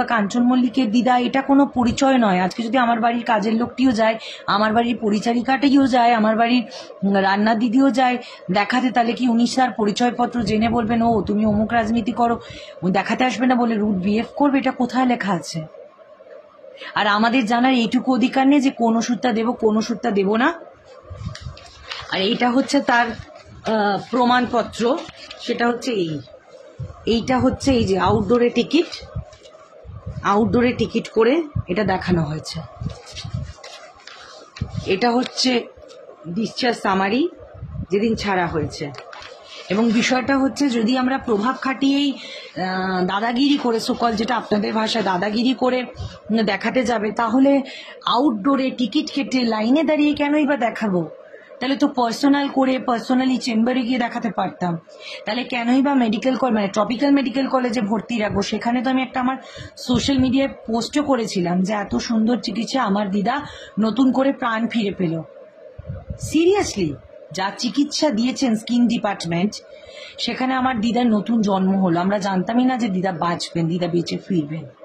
কাঞ্চন মল্লিকের দিদা এটা কোনো পরিচয় নয়। আজকে যদি আমার বাড়ির কাজের লোকটিও যায়, আমার বাড়ির পরিচারিকাটিও যায়, আমার বাড়ির রান্নার দিদিও যায় দেখাতে, তাহলে কি উনি তার পরিচয়পত্র জেনে বলবেন ও তুমি অমুক রাজনীতি করো, ও দেখাতে আসবে না বলে রুট বিহেভ করবে? এটা কোথায় লেখা আছে? আর আমাদের জানার এইটুকু অধিকার নেই যে কোন ওষুধটা দেবো কোন ওষুধটা দেবো না। আর এইটা হচ্ছে তার প্রমাণপত্র, সেটা হচ্ছে এইটা হচ্ছে এই যে আউটডোরে টিকিট করে এটা দেখানো হয়েছে। এটা হচ্ছে ডিসচার্জ সামারি যেদিন ছাড়া হয়েছে। এবং বিষয়টা হচ্ছে যদি আমরা প্রভাব খাটিয়েই দাদাগিরি করে, সকল যেটা আপনাদের ভাষায় দাদাগিরি করে দেখাতে যাবে, তাহলে আউটডোরে টিকিট কেটে লাইনে দাঁড়িয়ে কেনই বা দেখাবো? তাহলে তো পার্সোনালি চেম্বারে গিয়ে দেখাতে পারতাম। তাহলে কেনই বা ট্রপিক্যাল মেডিকেল কলেজে ভর্তি রাখবো? সেখানে তো আমি একটা আমার সোশ্যাল মিডিয়ায় পোস্টও করেছিলাম যে এত সুন্দর চিকিৎসা, আমার দিদা নতুন করে প্রাণ ফিরে পেল। সিরিয়াসলি যা চিকিৎসা দিয়েছেন স্কিন ডিপার্টমেন্ট, সেখানে আমার দিদার নতুন জন্ম হলো। আমরা জানতামই না যে দিদা বাঁচবেন, দিদা বেঁচে ফিরবেন।